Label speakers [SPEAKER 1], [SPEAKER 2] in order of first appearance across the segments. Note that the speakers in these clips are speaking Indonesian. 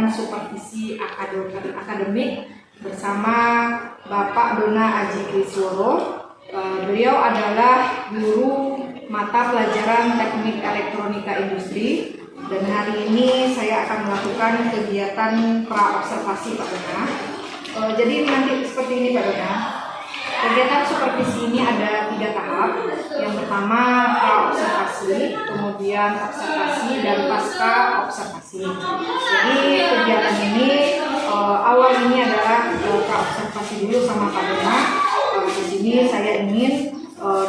[SPEAKER 1] kegiatan supervisi akademik bersama Bapak Dona Aji Krisworo. Beliau adalah guru mata pelajaran Teknik Elektronika Industri, dan hari ini saya akan melakukan kegiatan pra-observasi Pak Dona. Jadi nanti seperti ini Pak Dona. Kegiatan supervisi ini ada 3 tahap. Yang pertama pra-observasi, kemudian observasi, dan pasca observasi. Jadi kegiatan ini awal ini adalah pra-observasi dulu sama Pak Dona. Di sini saya ingin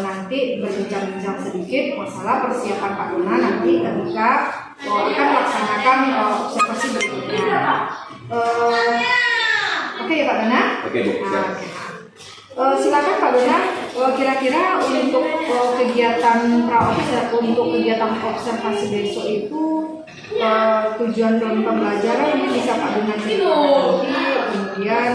[SPEAKER 1] nanti berbincang-bincang sedikit masalah persiapan Pak Dona nanti ketika akan melaksanakan observasi berikutnya. Oke ya Pak Dona?
[SPEAKER 2] Oke Bu.
[SPEAKER 1] Silakan Pak Dona, kira-kira untuk kegiatan untuk kegiatan observasi besok itu tujuan dan pembelajaran ini bisa Pak Dona ceritakan nanti, kemudian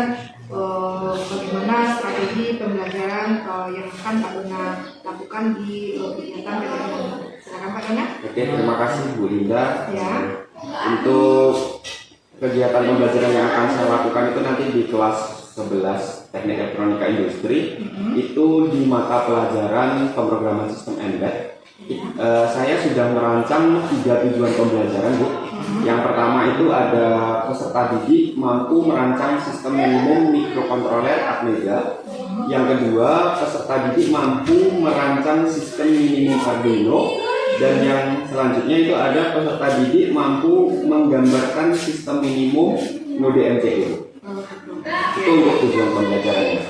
[SPEAKER 1] bagaimana strategi pembelajaran yang akan Pak Dona lakukan di kegiatan PTN. Silakan Pak Dona.
[SPEAKER 2] Oke, terima kasih Bu Linda.
[SPEAKER 1] Ya.
[SPEAKER 2] Untuk kegiatan pembelajaran yang akan saya lakukan itu nanti di kelas 11 Teknik Elektronika Industri, itu di mata pelajaran pemrograman sistem Embed. Saya sudah merancang 3 tujuan pembelajaran Bu. Yang pertama itu ada peserta didik mampu merancang sistem minimum mikrokontroler Atmega. Yang kedua, peserta didik mampu merancang sistem minimum Arduino. Dan yang selanjutnya itu ada peserta didik mampu menggambarkan sistem minimum Node MCU. Itu untuk tujuan pembelajarannya.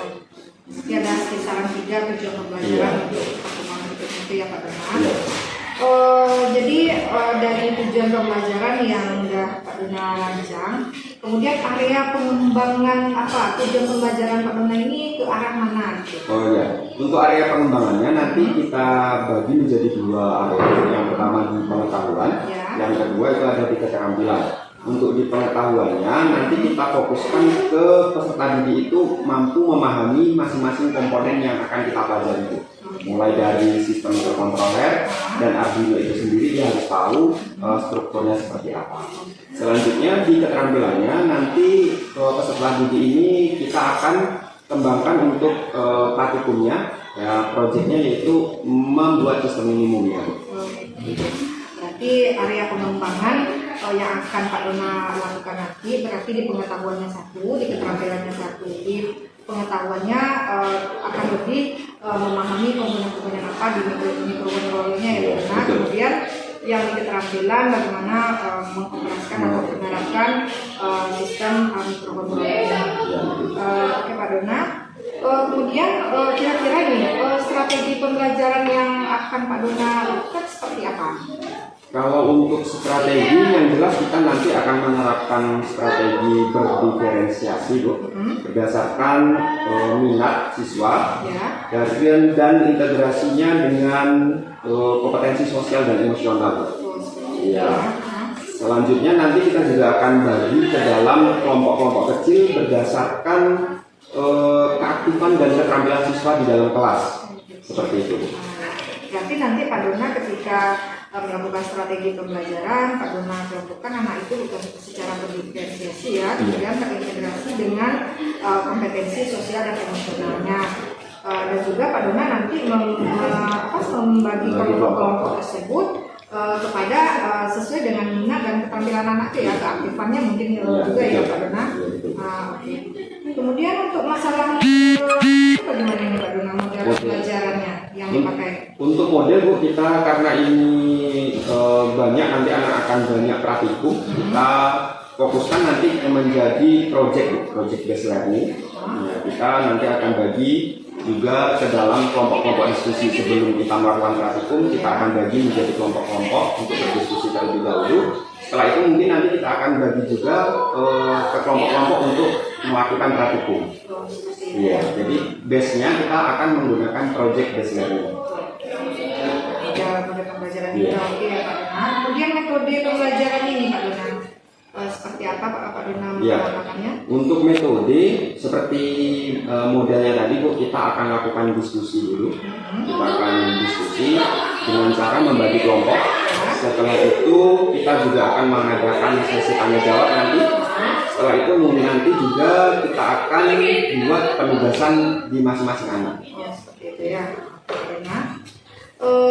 [SPEAKER 1] Jadi ada kisaran 3 tujuan pembelajaran untuk pertemuan itu ya Pak Dona.
[SPEAKER 2] Iya.
[SPEAKER 1] Jadi dari tujuan pembelajaran yang sudah Pak Dona rancang, kemudian area pengembangan apa tujuan pembelajaran Pak Dona ini ke arah mana?
[SPEAKER 2] Oh ya, untuk area pengembangannya nanti kita bagi menjadi 2 area. Yang pertama di pengetahuan, yang kedua itu ada di keterampilan. Untuk di pengetahuannya nanti kita fokuskan ke peserta didik itu mampu memahami masing-masing komponen yang akan kita pelajari. Mulai dari sistem mikrokontroler dan Arduino itu sendiri, dia harus tahu strukturnya seperti apa. Selanjutnya di keterampilannya nanti peserta didik ini kita akan kembangkan untuk praktikumnya, ya, proyeknya yaitu membuat sistem minimumnya.
[SPEAKER 1] Berarti area pengembangan yang akan Pak Dona lakukan nanti berarti di pengetahuannya 1, di keterampilannya 1. Di pengetahuannya akan lebih memahami komponen-komponen apa di mikrokontrolernya ya Pak Dona. Kemudian yang di keterampilan bagaimana mengoperasikan atau menerapkan sistem mikrokontrolernya. Oke Pak Dona. Kemudian kira-kira ini strategi pembelajaran yang akan Pak Dona lakukan seperti apa?
[SPEAKER 2] Kalau untuk strategi yang jelas kita nanti akan menerapkan strategi berdiferensiasi Bu, berdasarkan minat siswa, dan integrasinya dengan kompetensi sosial dan emosional. Ya. Selanjutnya nanti kita juga akan bagi ke dalam kelompok-kelompok kecil berdasarkan keaktifan dan keterampilan siswa di dalam kelas. Seperti itu.
[SPEAKER 1] Berarti nanti Pak Dona ketika melakukan strategi pembelajaran, Pak Dona kelompokkan anak itu bukan secara berdiferensiasi ya, kemudian terintegrasi dengan kompetensi sosial dan emosionalnya. Dan juga Pak Dona nanti membagi kelompok-kelompok tersebut kepada sesuai dengan minat dan keterampilan anak itu ya, keaktifannya mungkin juga ya Pak Dona. Oke. Kemudian untuk masalah bagaimana ini Pak Dona model pembelajarannya yang dipakai?
[SPEAKER 2] Untuk model Bu, kita karena ini banyak nanti anak akan banyak praktikum, kita fokuskan nanti menjadi project based learning. Ya, kita nanti akan bagi juga ke dalam kelompok-kelompok diskusi. Sebelum kita melakukan praktikum, kita akan bagi menjadi kelompok-kelompok untuk berdiskusi terlebih dahulu. Setelah itu mungkin nanti kita akan bagi juga ke kelompok-kelompok untuk melakukan praktikum. Iya, jadi base-nya kita akan menggunakan project based learning.
[SPEAKER 1] Pada pembelajaran kita, oke ya Pak Dona. Kemudian metode pembelajaran ini Pak Dona seperti apa Pak Dona mengatakannya?
[SPEAKER 2] Untuk metode seperti modelnya tadi Bu, kita akan lakukan diskusi dulu. Kita akan diskusi dengan cara membagi kelompok. Setelah itu kita juga akan mengadakan sesi tanya jawab nanti setelah itu nanti juga kita akan buat penugasan di masing-masing anak.
[SPEAKER 1] Oh, seperti itu ya, Pak Dona.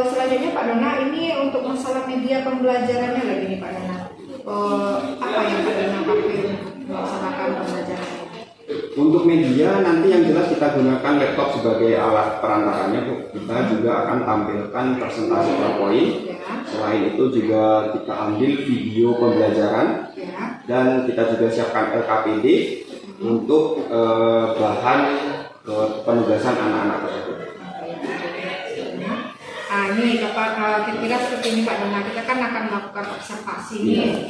[SPEAKER 1] Selanjutnya Pak Dona, ini untuk masalah media pembelajarannya lagi nih Pak Dona. Apa yang Pak Dona pakai untuk melaksanakan pembelajarannya?
[SPEAKER 2] Untuk media nanti yang jelas kita gunakan laptop sebagai alat perantaranya Bu. Kita juga akan tampilkan presentasi PowerPoint.
[SPEAKER 1] Ya.
[SPEAKER 2] Selain itu juga kita ambil video pembelajaran
[SPEAKER 1] Ya.
[SPEAKER 2] dan kita juga siapkan LKPD untuk bahan penugasan anak-anak tersebut.
[SPEAKER 1] Nah, ini kira-kira seperti ini Pak Dona, kita kan akan melakukan observasi nih.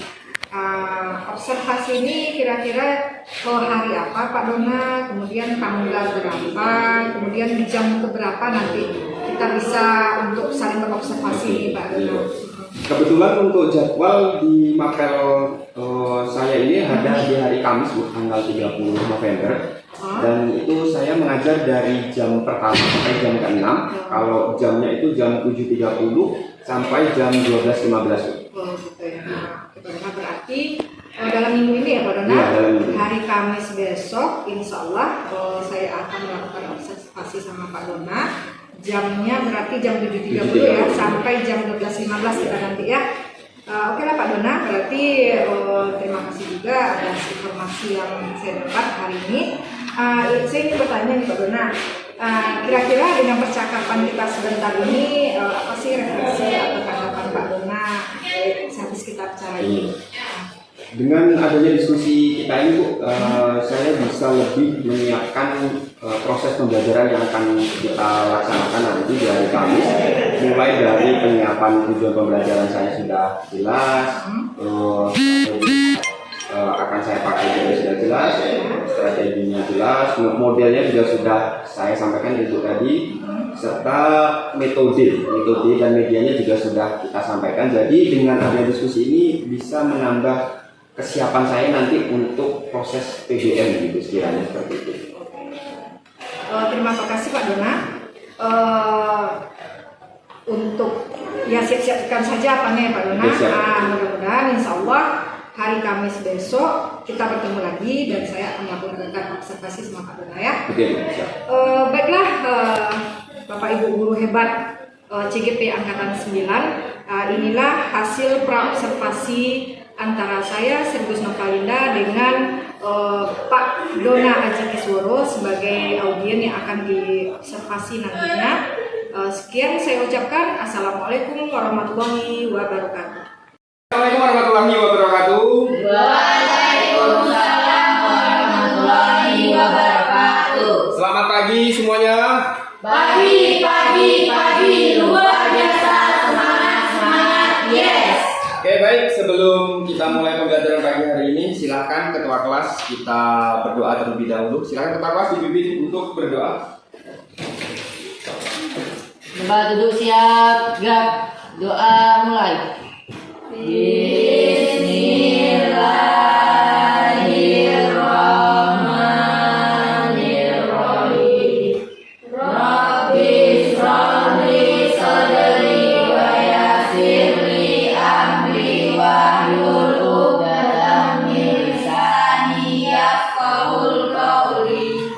[SPEAKER 1] Observasi ini kira-kira hari apa Pak Dona, kemudian tanggal berapa, kemudian di jam berapa nanti kita bisa untuk saling berobservasi nih Pak Dona.
[SPEAKER 2] Kebetulan untuk jadwal di mapel saya ini ada di hari Kamis Bu, tanggal 30 November. Dan itu saya mengajar dari jam pertama sampai jam ke-6. Kalau jamnya itu jam 7.30 sampai jam 12.15.
[SPEAKER 1] Oh gitu ya. Nah, berarti dalam minggu ini ya Pak Dona,
[SPEAKER 2] ya,
[SPEAKER 1] hari Kamis besok insya Allah saya akan melakukan observasi sama Pak Dona. Jamnya berarti jam 7.30 ya sampai jam 12.15 kita nanti ya. Oke lah Pak Dona, berarti terima kasih juga atas informasi yang saya dapat hari ini. Saya ingin bertanya nih Pak Dona, kira-kira dengan percakapan kita sebentar ini apa sih refleksi atau tanggapan Pak Dona sehabis kita bicara ini?
[SPEAKER 2] Dengan adanya diskusi kita ini Bu, saya bisa lebih menyiapkan proses pembelajaran yang akan kita laksanakan nanti di hari Kamis. Mulai dari penyiapan tujuan pembelajaran saya sudah jelas, akan saya pakai juga sudah jelas, strateginya jelas, modelnya juga sudah saya sampaikan itu tadi, serta metode dan medianya juga sudah kita sampaikan. Jadi dengan adanya diskusi ini bisa menambah kesiapan saya nanti untuk proses PBM gitu sekiranya seperti itu.
[SPEAKER 1] Terima kasih Pak Dona. Untuk ya siap-siapkan saja apanya ya Pak Dona. Mudah-mudahan insya Allah hari Kamis besok kita bertemu lagi dan saya akan melakukan observasi sama Pak Dona ya.
[SPEAKER 2] Oke,
[SPEAKER 1] baiklah Bapak Ibu guru hebat CGP Angkatan 9, inilah hasil praobservasi antara saya Sergus Novalinda dengan Pak Dona Aji Kisworo sebagai audien yang akan diobservasi nantinya. Sekian saya ucapkan. Assalamualaikum warahmatullahi wabarakatuh.
[SPEAKER 2] Assalamualaikum warahmatullahi wabarakatuh.
[SPEAKER 3] Waalaikumsalam warahmatullahi wabarakatuh.
[SPEAKER 2] Selamat pagi semuanya.
[SPEAKER 3] Pagi luar biasa, semangat, yes.
[SPEAKER 2] Oke, baik, sebelum kita mulai pembelajaran pagi hari ini, silakan ketua kelas kita berdoa terlebih dahulu. Silakan ketua kelas dipimpin untuk berdoa.
[SPEAKER 3] Coba duduk siap, gap. Doa mulai. Bismillahirrahmanirrahim. Rabbi shrahli sadri wa yassirli amri wahlul 'uqdatam min lisani yafqahul qawli.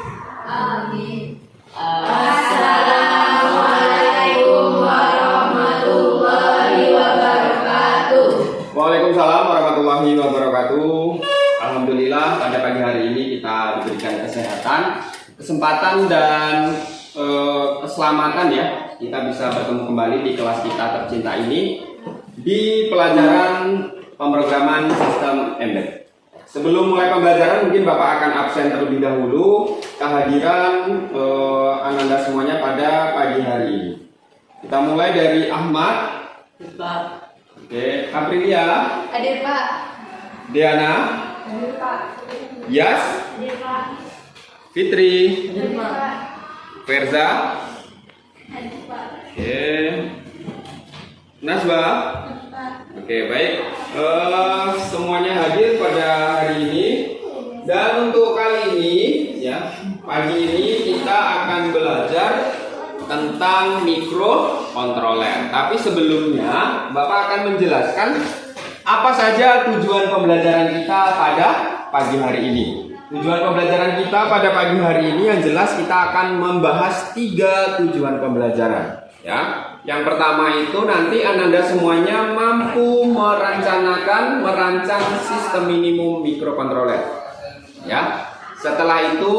[SPEAKER 3] Amin. Assalamualaikum warahmatullahi wabarakatuh.
[SPEAKER 2] Waalaikumsalam warahmatullahi wabarakatuh. Alhamdulillah pada pagi hari ini kita diberikan kesehatan, kesempatan dan keselamatan ya. Kita bisa bertemu kembali di kelas kita tercinta ini di pelajaran pemrograman sistem embedded. Sebelum mulai pembelajaran mungkin Bapak akan absen terlebih dahulu kehadiran Ananda semuanya pada pagi hari ini. Kita mulai dari Ahmad. Oke, Aprilia.
[SPEAKER 1] Hadir Pak.
[SPEAKER 2] Diana.
[SPEAKER 1] Hadir Pak.
[SPEAKER 2] Yas.
[SPEAKER 1] Hadir Pak.
[SPEAKER 2] Fitri.
[SPEAKER 1] Hadir Pak.
[SPEAKER 2] Verza.
[SPEAKER 1] Hadir Pak.
[SPEAKER 2] Oke. Nasba. Oke, baik. Semuanya hadir pada hari ini. Dan untuk kali ini, ya, pagi ini kita akan belajar tentang mikrokontroler. Tapi sebelumnya, Bapak akan menjelaskan apa saja tujuan pembelajaran kita pada pagi hari ini. Tujuan pembelajaran kita pada pagi hari ini yang jelas kita akan membahas 3 tujuan pembelajaran. Ya, yang pertama itu nanti Ananda semuanya mampu merancang sistem minimum mikrokontroler. Ya, setelah itu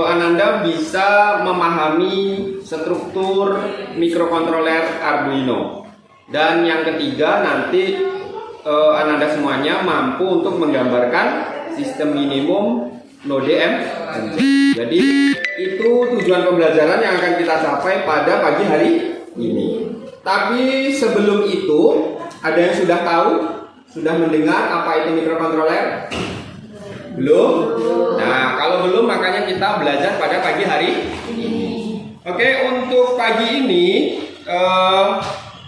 [SPEAKER 2] Ananda bisa memahami struktur mikrokontroler Arduino. Dan yang ketiga nanti Ananda semuanya mampu untuk menggambarkan sistem minimum node M. Jadi itu tujuan pembelajaran yang akan kita capai pada pagi hari ini. Tapi sebelum itu, ada yang sudah tahu, sudah mendengar apa itu mikrokontroler? Belum? Nah, kalau belum makanya kita belajar pada pagi hari ini. Oke, untuk pagi ini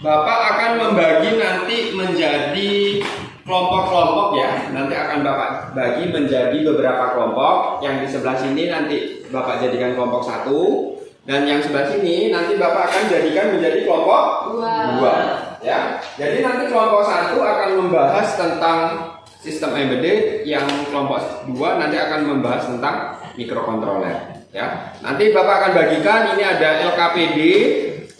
[SPEAKER 2] Bapak akan membagi nanti menjadi kelompok-kelompok ya. Nanti akan Bapak bagi menjadi beberapa kelompok. Yang di sebelah sini nanti Bapak jadikan kelompok 1, dan yang sebelah sini nanti Bapak akan jadikan menjadi kelompok 2. Ya. Jadi nanti kelompok 1 akan membahas tentang sistem embedded, yang kelompok 2 nanti akan membahas tentang mikrokontroler. Ya. Nanti Bapak akan bagikan, ini ada LKPD,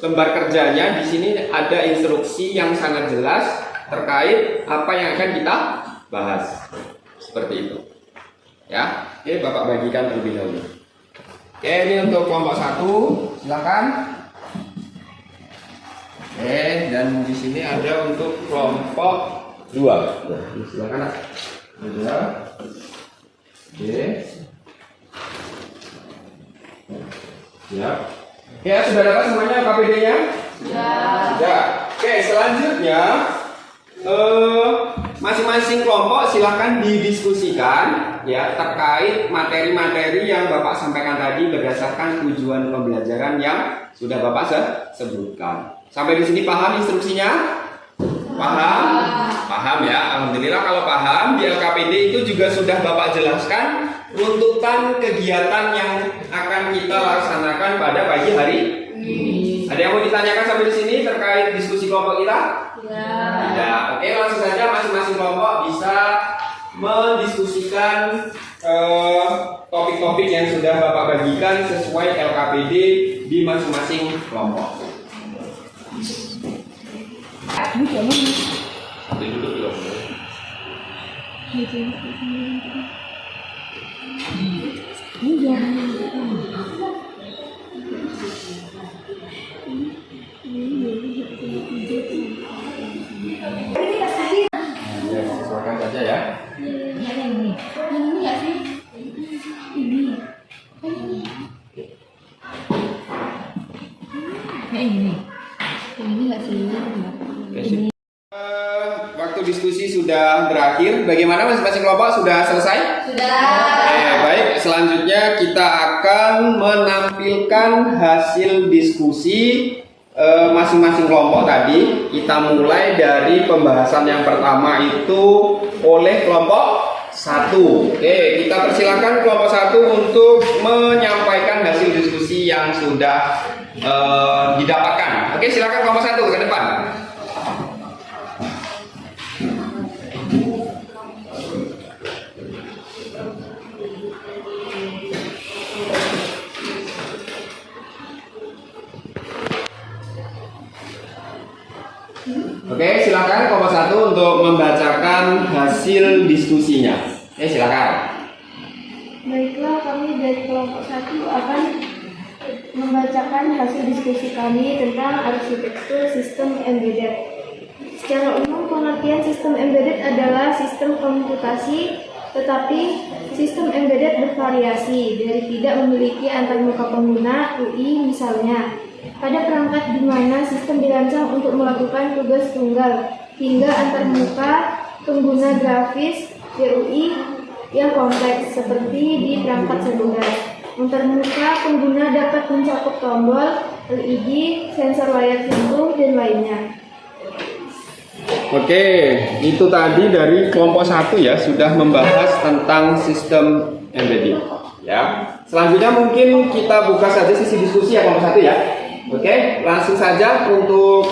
[SPEAKER 2] lembar kerjanya. Di sini ada instruksi yang sangat jelas terkait apa yang akan kita bahas. Seperti itu. Ya. Oke, Bapak bagikan terlebih dahulu. Oke, ini untuk kelompok 1, silakan. Oke, dan di sini ada untuk kelompok 2. Silakan. Ada. Oke. Siap. Ya, sudah dapat semuanya KPD-nya? Sudah. Oke, selanjutnya masing-masing kelompok silakan didiskusikan ya terkait materi-materi yang Bapak sampaikan tadi berdasarkan tujuan pembelajaran yang sudah Bapak sebutkan. Sampai di sini paham instruksinya? Paham? Paham ya. Alhamdulillah kalau paham. Di LKPD itu juga sudah Bapak jelaskan runtutan kegiatan yang akan kita laksanakan pada pagi hari ini. Ada yang mau ditanyakan sampai di sini terkait diskusi kelompok kita? Tidak. Oke, langsung saja masing-masing kelompok bisa mendiskusikan topik-topik yang sudah Bapak bagikan sesuai LKPD di masing-masing kelompok. Sesuaikan saja ya. Waktu diskusi sudah berakhir. Bagaimana masing-masing kelompok sudah selesai? Sudah. Baik, selanjutnya kita akan menampilkan hasil diskusi masing-masing kelompok tadi. Kita mulai dari pembahasan yang pertama itu oleh kelompok 1. Oke, kita persilakan kelompok 1 untuk menyampaikan hasil diskusi yang sudah didapatkan. Oke, silakan kelompok 1 ke depan. Oke, silakan kelompok 1 untuk membacakan hasil diskusinya. Oke, silakan.
[SPEAKER 4] Baiklah, kami dari kelompok 1 akan membacakan hasil diskusi kami tentang arsitektur sistem embedded. Secara umum, pengertian sistem embedded adalah sistem komputasi, tetapi sistem embedded bervariasi dari tidak memiliki antarmuka pengguna UI misalnya, pada perangkat di mana sistem dirancang untuk melakukan tugas tunggal, hingga antarmuka pengguna grafis GUI yang kompleks seperti di perangkat seluler. Antarmuka pengguna dapat mencakup tombol, LED, sensor layar sentuh, dan lainnya.
[SPEAKER 2] Oke, itu tadi dari kelompok 1 ya, sudah membahas tentang sistem embedded. Ya, selanjutnya mungkin kita buka saja sesi diskusi ya kelompok 1 ya. Oke, langsung saja untuk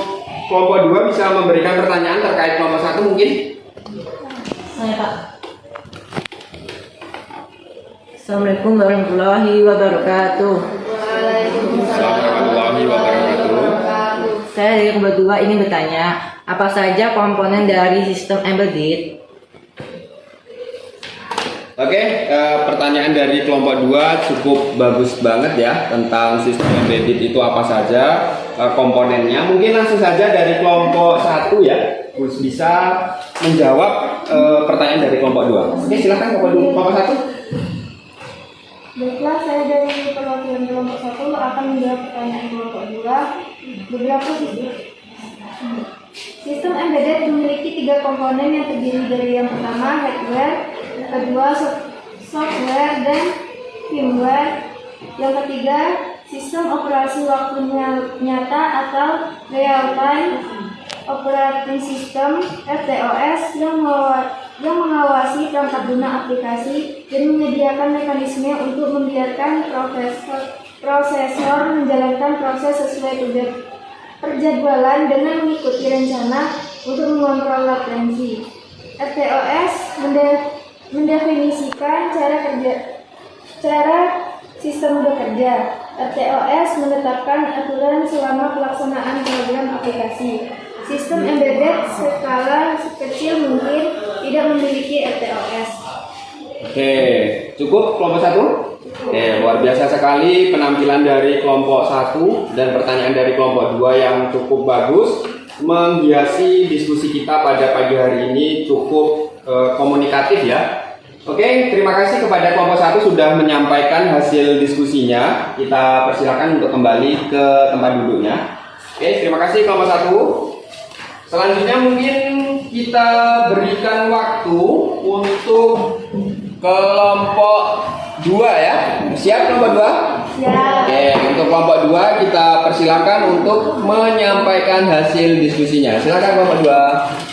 [SPEAKER 2] kelompok 2 bisa memberikan pertanyaan terkait kelompok 1 mungkin.
[SPEAKER 3] Saya Pak. Assalamualaikum warahmatullahi wabarakatuh.
[SPEAKER 2] Assalamualaikum warahmatullahi wabarakatuh.
[SPEAKER 3] Saya dari kelompok 2 ingin bertanya, apa saja komponen dari sistem embedded?
[SPEAKER 2] Oke, pertanyaan dari kelompok 2 cukup bagus banget ya tentang sistem embedded itu apa saja komponennya. Mungkin langsung saja dari kelompok 1 ya, bisa menjawab pertanyaan dari kelompok 2. Oke, silakan kelompok 1.
[SPEAKER 4] Baiklah, saya dari perwakilan kelompok 1 akan menjawab pertanyaan kelompok 2. Beberapa sistem embedded memiliki 3 komponen yang terdiri dari yang pertama hardware, kedua software dan firmware, yang ketiga sistem operasi waktu nyata atau real time operating system (RTOS) yang mengawasi perangkat lunak aplikasi dan menyediakan mekanisme untuk membiarkan prosesor menjalankan proses sesuai perjadwalan dengan mengikuti rencana untuk mengontrol latensi. RTOS mendefinisikan cara sistem bekerja. RTOS menetapkan aturan selama pelaksanaan program aplikasi. Sistem embedded skala sekecil mungkin tidak memiliki RTOS.
[SPEAKER 2] Oke, cukup kelompok 1? Oke, luar biasa sekali penampilan dari kelompok 1 dan pertanyaan dari kelompok 2 yang cukup bagus menghiasi diskusi kita pada pagi hari ini cukup komunikatif ya. Oke, terima kasih kepada kelompok 1 sudah menyampaikan hasil diskusinya. Kita persilakan untuk kembali ke tempat duduknya. Oke, terima kasih kelompok 1. Selanjutnya mungkin kita berikan waktu untuk kelompok 2 ya. Siap kelompok 2?
[SPEAKER 4] Siap.
[SPEAKER 2] Oke, untuk kelompok 2 kita persilakan untuk menyampaikan hasil diskusinya. Silakan kelompok 2.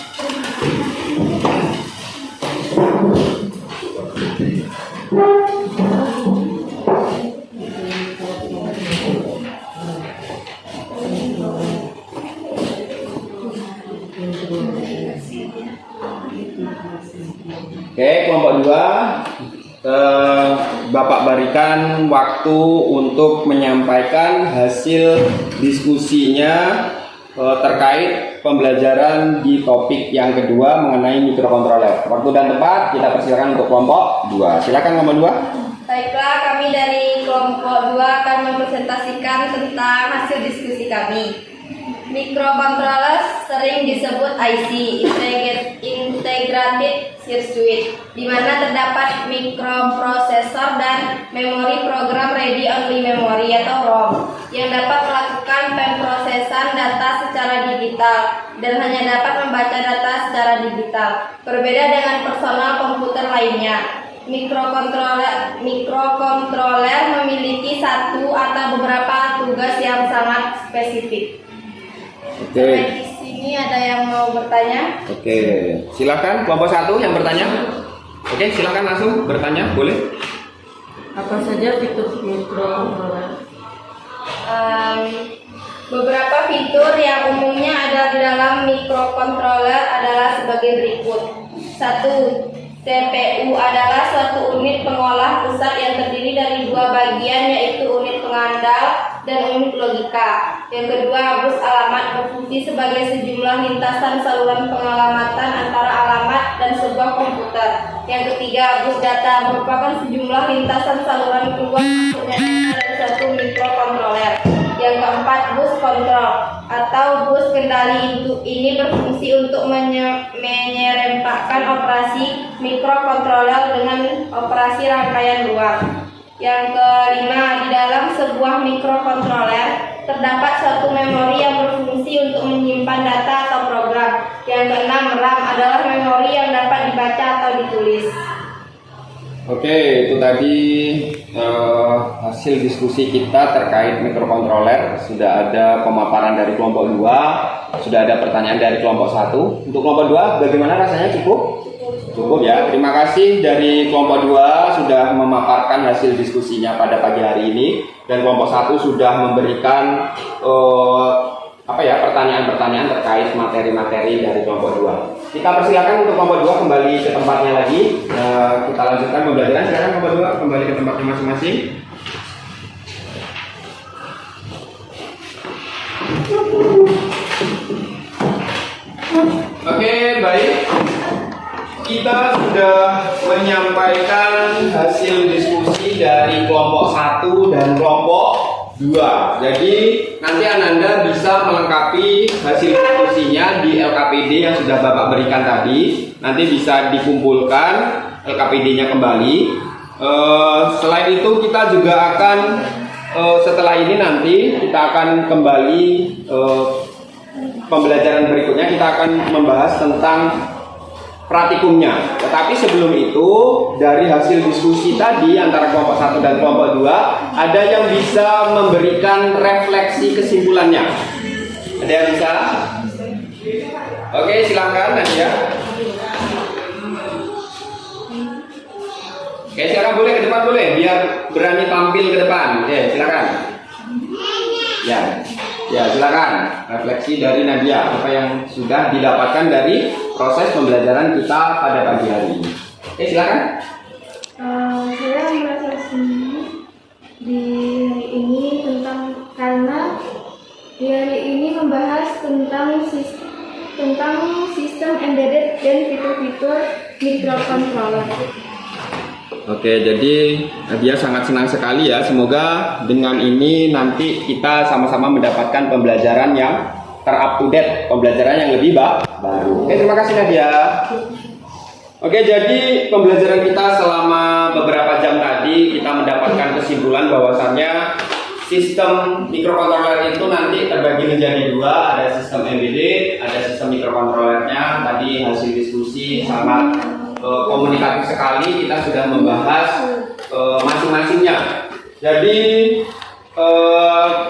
[SPEAKER 2] Oke, kelompok 2 Bapak berikan waktu untuk menyampaikan hasil diskusinya terkait pembelajaran di topik yang kedua mengenai mikrokontroler. Waktu dan tempat kita persilakan untuk kelompok 2. Silakan kelompok 2.
[SPEAKER 1] Baiklah, kami dari kelompok 2 akan mempresentasikan tentang hasil diskusi kami. Mikrokontroler sering disebut IC, Integrated Circuit, di mana terdapat mikroprosesor dan memori program ready only memory atau ROM yang dapat melakukan pemrosesan data secara digital dan hanya dapat membaca data secara digital. Berbeda dengan personal komputer lainnya. Mikrokontroler memiliki satu atau beberapa tugas yang sangat spesifik.
[SPEAKER 2] Oke.
[SPEAKER 1] Di sini ada yang mau bertanya?
[SPEAKER 2] Oke, silakan kelompok 1 yang bertanya. Oke, silakan langsung bertanya, boleh.
[SPEAKER 3] Apa saja fitur mikrokontroler?
[SPEAKER 1] Beberapa fitur yang umumnya ada di dalam mikrokontroler adalah sebagai berikut. 1. CPU adalah suatu unit pengolah pusat yang terdiri dari 2 bagian, yaitu unit pengandal dan unit logika. Yang kedua, bus alamat berfungsi sebagai sejumlah lintasan saluran pengalamatan antara alamat dan sebuah komputer. Yang ketiga, bus data merupakan sejumlah lintasan saluran keluar masuknya dari suatu mikrokontroler. Yang keempat, bus kontrol atau bus kendali ini berfungsi untuk menyerempakkan operasi mikrokontroler dengan operasi rangkaian luar. Yang kelima, di dalam sebuah mikrokontroler terdapat suatu memori yang berfungsi untuk menyimpan data atau program. Yang keenam, RAM adalah memori yang dapat dibaca atau ditulis.
[SPEAKER 2] Oke, itu tadi hasil diskusi kita terkait mikrokontroler. Sudah ada pemaparan dari kelompok 2, sudah ada pertanyaan dari kelompok 1. Untuk kelompok 2, bagaimana rasanya? Cukup? Cukup ya. Terima kasih dari kelompok 2 sudah memaparkan hasil diskusinya pada pagi hari ini, dan kelompok 1 sudah memberikan pertanyaan-pertanyaan terkait materi-materi dari kelompok 2. Kita persilakan untuk kelompok 2 kembali ke tempatnya lagi. Kita lanjutkan pembelajaran. Silakan kelompok 2 kembali ke tempatnya masing-masing. Oke, baik. Kita sudah menyampaikan hasil diskusi dari kelompok 1 dan kelompok 2. Jadi nanti Ananda bisa melengkapi hasil diskusinya di LKPD yang sudah Bapak berikan tadi. Nanti bisa dikumpulkan LKPD-nya kembali. Selain itu kita juga akan setelah ini nanti kita akan kembali pembelajaran berikutnya, kita akan membahas tentang praktikumnya. Tetapi sebelum itu, dari hasil diskusi tadi antara kelompok 1 dan kelompok 2, ada yang bisa memberikan refleksi kesimpulannya. Ada yang bisa? Oke, silakan Nadia. Oke, silakan, boleh ke depan, boleh, biar berani tampil ke depan. Oke, silakan. Ya, silakan. Refleksi dari Nadia, apa yang sudah didapatkan dari proses pembelajaran kita pada pagi hari ini. Oke, silakan.
[SPEAKER 4] Saya merasa senang di hari ini karena di hari ini membahas tentang sistem embedded dan fitur-fitur microcontroller.
[SPEAKER 2] Oke, jadi Nadia sangat senang sekali ya. Semoga dengan ini nanti kita sama-sama mendapatkan pembelajaran yang ter-up-to-date, pembelajaran yang lebih baru. Oke, terima kasih Nadia. Oke, jadi pembelajaran kita selama beberapa jam tadi kita mendapatkan kesimpulan bahwasannya sistem microcontroller itu nanti terbagi menjadi 2, ada sistem embedded, ada sistem microcontrollernya. Tadi hasil diskusi sangat komunikatif sekali, kita sudah membahas masing-masingnya. Jadi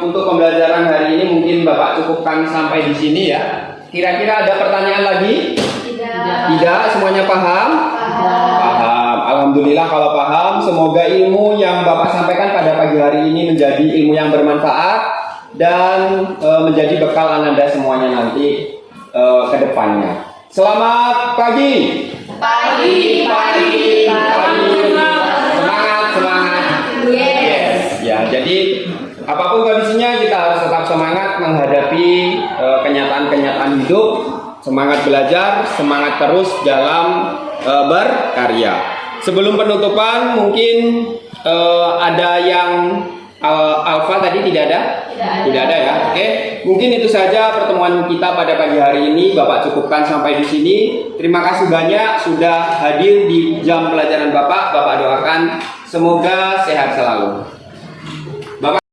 [SPEAKER 2] untuk pembelajaran hari ini mungkin Bapak cukupkan sampai di sini ya. Kira-kira ada pertanyaan lagi? Tidak, semuanya paham? Paham. Alhamdulillah kalau paham. Semoga ilmu yang Bapak sampaikan pada pagi hari ini menjadi ilmu yang bermanfaat dan menjadi bekal Ananda semuanya nanti ke depannya. Selamat pagi. Semangat. Yes. Ya, jadi apapun kondisinya kita harus tetap semangat menghadapi kenyataan-kenyataan hidup, semangat belajar, semangat terus dalam berkarya. Sebelum penutupan mungkin ada yang Alfa tadi tidak ada? Tidak ada ya. Oke, mungkin itu saja pertemuan kita pada pagi hari ini. Bapak cukupkan sampai di sini. Terima kasih banyak sudah hadir di jam pelajaran Bapak. Bapak doakan semoga sehat selalu. Bapak.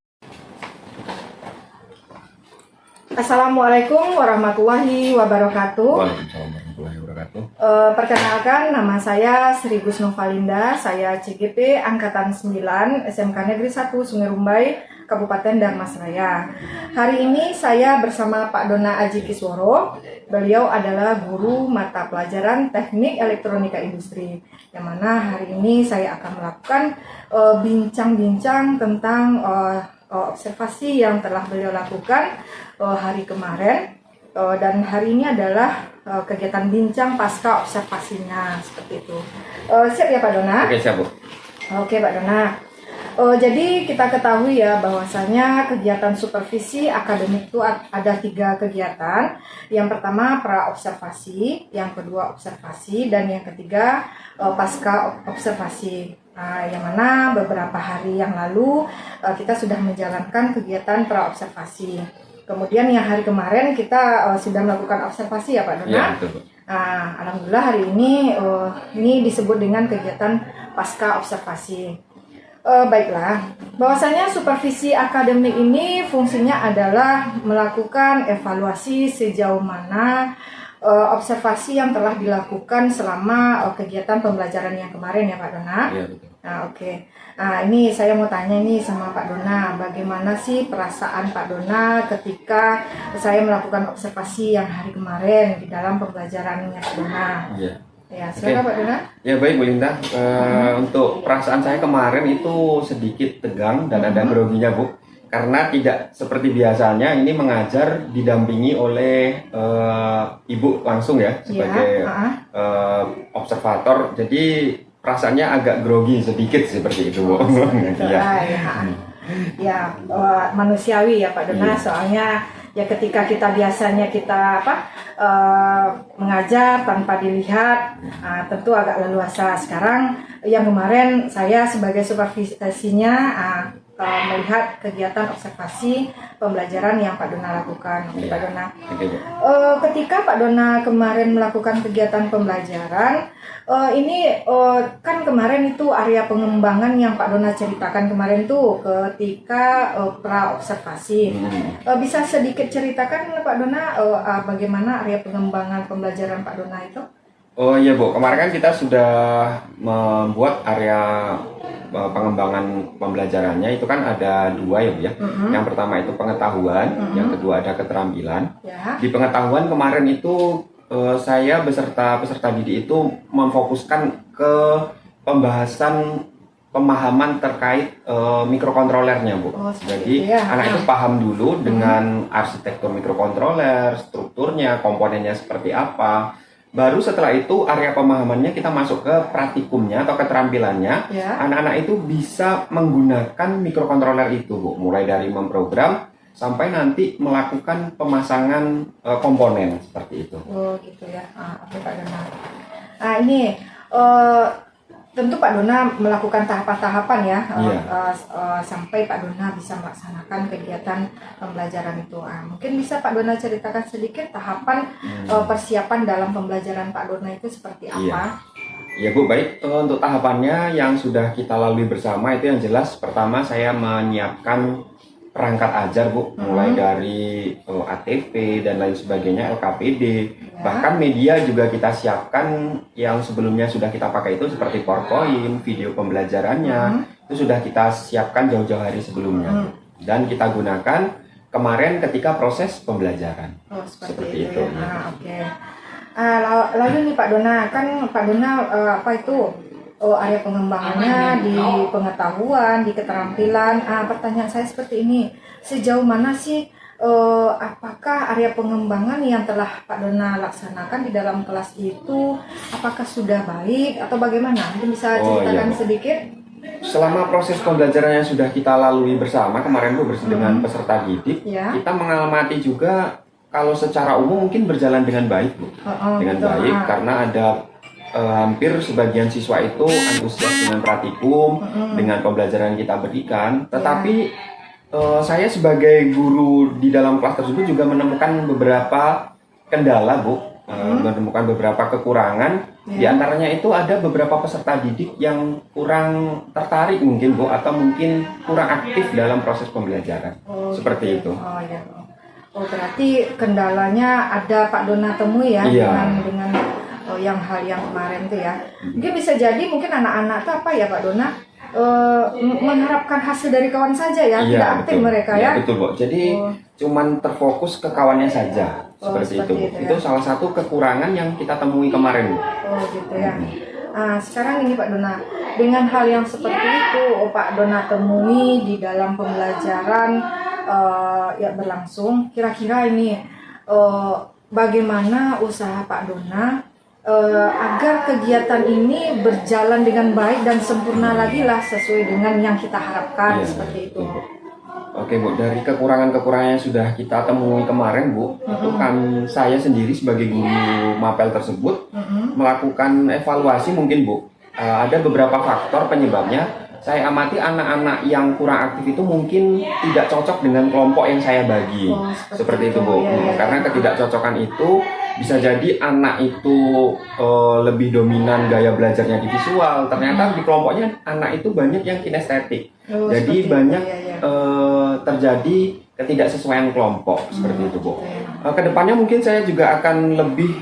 [SPEAKER 1] Assalamualaikum warahmatullahi wabarakatuh.
[SPEAKER 2] Waalaikumsalam warahmatullahi wabarakatuh.
[SPEAKER 1] Perkenalkan, nama saya Sri Gusnovalinda. Saya CGP Angkatan 9 SMK Negeri 1 Sungai Rumbai, Kabupaten Darmasraya. Hari ini saya bersama Pak Dona Aji Kisworo. Beliau adalah guru mata pelajaran Teknik Elektronika Industri. Yang mana hari ini saya akan melakukan bincang-bincang tentang observasi yang telah beliau lakukan hari kemarin. Dan hari ini adalah kegiatan bincang pasca observasinya, seperti itu. Siap ya Pak Dona?
[SPEAKER 2] Oke, siap Bu.
[SPEAKER 1] Oke Pak Dona. Jadi kita ketahui ya bahwasanya kegiatan supervisi akademik itu ada 3 kegiatan. Yang pertama pra observasi, yang kedua observasi, dan yang ketiga pasca observasi. Yang mana beberapa hari yang lalu kita sudah menjalankan kegiatan pra observasi. Kemudian yang hari kemarin kita sudah melakukan observasi ya Pak Dona.
[SPEAKER 2] Ya, betul.
[SPEAKER 1] Alhamdulillah hari ini disebut dengan kegiatan pasca observasi. Baiklah, bahwasanya supervisi akademik ini fungsinya adalah melakukan evaluasi sejauh mana observasi yang telah dilakukan selama kegiatan pembelajaran yang kemarin ya Pak Dona.
[SPEAKER 2] Ya, betul.
[SPEAKER 1] Oke. Ini saya mau tanya nih sama Pak Dona, bagaimana sih perasaan Pak Dona ketika saya melakukan observasi yang hari kemarin di dalam pembelajarannya Pak Dona?
[SPEAKER 2] Iya.
[SPEAKER 1] Ya, silakan Pak Dona.
[SPEAKER 2] Ya baik Bu Linda, untuk perasaan saya kemarin itu sedikit tegang dan ada groginya Bu. karena tidak seperti biasanya ini mengajar didampingi oleh ibu langsung ya sebagai observator, jadi rasanya agak grogi sedikit seperti itu Bu.
[SPEAKER 1] Ya, manusiawi ya Pak Dona, soalnya ya ketika kita biasanya kita mengajar tanpa dilihat, tentu agak leluasa. Sekarang yang kemarin saya sebagai supervisinya melihat kegiatan observasi pembelajaran yang Pak Dona lakukan. Pak Dona, ketika Pak Dona kemarin melakukan kegiatan pembelajaran, ini kan kemarin itu area pengembangan yang Pak Dona ceritakan kemarin tuh ketika pra observasi. Bisa sedikit ceritakan Pak Dona bagaimana area pengembangan pembelajaran Pak Dona itu?
[SPEAKER 2] Oh iya Bu, kemarin kan kita sudah membuat area pengembangan pembelajarannya itu kan ada 2 ya Bu ya. Yang pertama itu pengetahuan, yang kedua ada keterampilan. Di pengetahuan kemarin itu saya beserta peserta didik itu memfokuskan ke pembahasan pemahaman terkait mikrokontrolernya Bu. Jadi anak itu paham dulu dengan arsitektur mikrokontroler, strukturnya, komponennya seperti apa. Baru setelah itu area pemahamannya kita masuk ke praktikumnya atau keterampilannya. Anak-anak itu bisa menggunakan mikrokontroler itu Bu, mulai dari memprogram sampai nanti melakukan pemasangan komponen seperti itu.
[SPEAKER 1] Oh gitu ya. Oke Pak Dona. Nah ini tentu Pak Dona melakukan tahapan-tahapan ya, sampai Pak Dona bisa melaksanakan kegiatan pembelajaran itu. Mungkin bisa Pak Dona ceritakan sedikit tahapan persiapan dalam pembelajaran Pak Dona itu seperti apa?
[SPEAKER 2] Ya Bu, baik. Untuk tahapannya yang sudah kita lalui bersama itu yang jelas pertama saya menyiapkan perangkat ajar Bu, mulai dari ATP dan lain sebagainya, LKPD, bahkan media juga kita siapkan yang sebelumnya sudah kita pakai itu seperti PowerPoint, video pembelajarannya, itu sudah kita siapkan jauh-jauh hari sebelumnya dan kita gunakan kemarin ketika proses pembelajaran. Seperti itu.
[SPEAKER 1] Oke. Lalu nih Pak Dona, kan Pak Dona area pengembangannya di pengetahuan, di keterampilan. Pertanyaan saya seperti ini, sejauh mana sih apakah area pengembangan yang telah Pak Dona laksanakan di dalam kelas itu apakah sudah baik atau bagaimana? Mungkin bisa ceritakan sedikit?
[SPEAKER 2] Selama proses pembelajaran yang sudah kita lalui bersama kemarin Bu dengan peserta didik, kita mengamati juga kalau secara umum mungkin berjalan dengan baik Bu, baik karena ada hampir sebagian siswa itu antusias dengan praktikum, dengan pembelajaran yang kita berikan. Tetapi saya sebagai guru di dalam kelas tersebut juga menemukan beberapa kendala Bu, menemukan beberapa kekurangan. Di antaranya itu ada beberapa peserta didik yang kurang tertarik mungkin Bu, atau mungkin kurang aktif dalam proses pembelajaran. Seperti itu.
[SPEAKER 1] Berarti kendalanya ada Pak Dona temui ya, dengan yang hal yang kemarin tuh ya. Mungkin bisa jadi mungkin anak-anak tuh apa ya Pak Dona mengharapkan hasil dari kawan saja ya, tidak aktif mereka ya.
[SPEAKER 2] Betul Bu. Jadi cuman terfokus ke kawannya saja seperti itu. Itu salah satu kekurangan yang kita temui kemarin Bu.
[SPEAKER 1] Gitu ya. Sekarang ini Pak Dona, dengan hal yang seperti itu Pak Dona temui di dalam pembelajaran yang berlangsung, kira-kira ini bagaimana usaha Pak Dona agar kegiatan ini berjalan dengan baik dan sempurna lagi lah sesuai dengan yang kita harapkan seperti itu.
[SPEAKER 2] Oke Bu, dari kekurangan-kekurangan yang sudah kita temui kemarin Bu, itu kan saya sendiri sebagai guru mapel tersebut melakukan evaluasi mungkin Bu. Ada beberapa faktor penyebabnya. Saya amati anak-anak yang kurang aktif itu mungkin tidak cocok dengan kelompok yang saya bagi. Seperti itu Bu. Karena ketidakcocokan itu bisa jadi anak itu lebih dominan gaya belajarnya di visual. Ternyata di kelompoknya anak itu banyak yang kinestetik. Jadi banyak terjadi ketidaksesuaian kelompok. Seperti itu Bu. Kedepannya mungkin saya juga akan lebih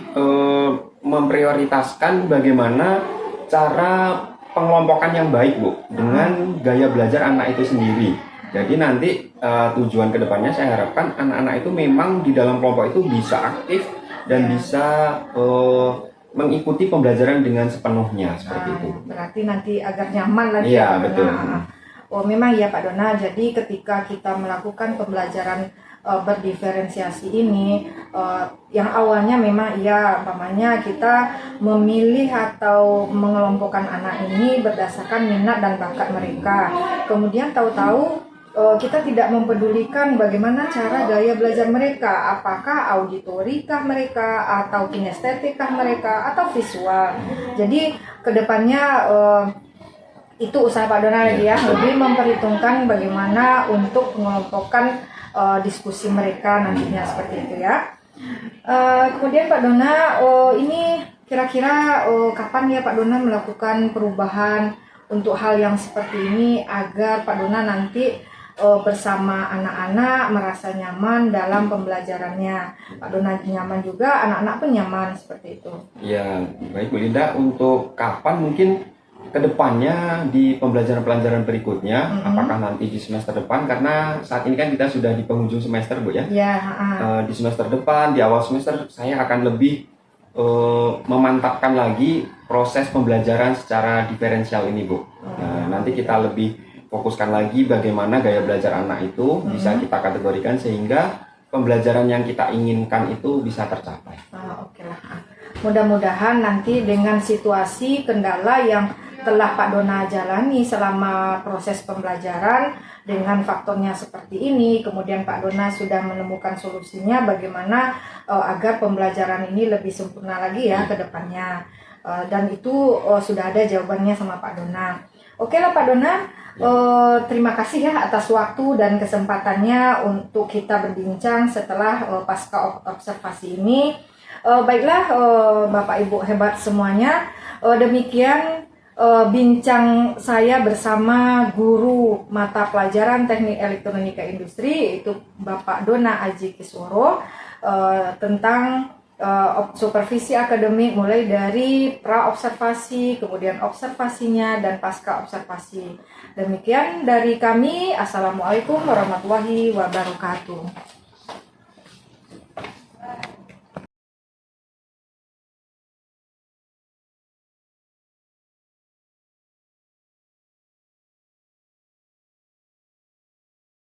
[SPEAKER 2] memprioritaskan bagaimana cara pengelompokan yang baik Bu dengan gaya belajar anak itu sendiri. Jadi nanti tujuan kedepannya saya harapkan anak-anak itu memang di dalam kelompok itu bisa aktif dan bisa mengikuti pembelajaran dengan sepenuhnya seperti itu.
[SPEAKER 1] Berarti nanti agar nyaman lagi.
[SPEAKER 2] Iya betul.
[SPEAKER 1] Oh memang ya Pak Dona, jadi ketika kita melakukan pembelajaran berdiferensiasi ini, yang awalnya memang iya, umpamanya kita memilih atau mengelompokkan anak ini berdasarkan minat dan bakat mereka. Kemudian tahu-tahu kita tidak mempedulikan bagaimana cara gaya belajar mereka, apakah auditorikah mereka, atau kinestetikah mereka, atau visual. Jadi kedepannya itu usaha Pak Dona lagi ya, lebih memperhitungkan bagaimana untuk mengelompokkan diskusi mereka nantinya seperti itu ya. Kemudian Pak Dona, ini kira-kira kapan ya Pak Dona melakukan perubahan untuk hal yang seperti ini agar Pak Dona nanti bersama anak-anak merasa nyaman dalam pembelajarannya. Pak Dona nyaman juga, anak-anak pun nyaman seperti itu.
[SPEAKER 2] Ya, baik Bu Linda, untuk kapan mungkin kedepannya di pembelajaran-pelajaran berikutnya, apakah nanti di semester depan, karena saat ini kan kita sudah di penghujung semester Bu ya.
[SPEAKER 1] Ya,
[SPEAKER 2] Di semester depan, di awal semester saya akan lebih memantapkan lagi proses pembelajaran secara diferensial ini Bu. Nah, nanti kita lebih fokuskan lagi bagaimana gaya belajar anak itu bisa kita kategorikan sehingga pembelajaran yang kita inginkan itu bisa tercapai.
[SPEAKER 1] Oke lah. Mudah-mudahan nanti dengan situasi kendala yang telah Pak Dona jalani selama proses pembelajaran dengan faktornya seperti ini, kemudian Pak Dona sudah menemukan solusinya bagaimana agar pembelajaran ini lebih sempurna lagi ya ke depannya. Dan itu sudah ada jawabannya sama Pak Dona. Oke lah Pak Dona, terima kasih ya atas waktu dan kesempatannya untuk kita berbincang setelah pasca observasi ini. Baiklah Bapak Ibu hebat semuanya, demikian bincang saya bersama guru mata pelajaran Teknik Elektronika Industri, yaitu Bapak Dona Aji Kisworo, tentang supervisi akademik mulai dari pra-observasi, kemudian observasinya, dan pasca observasi. Demikian dari kami. Assalamualaikum warahmatullahi wabarakatuh.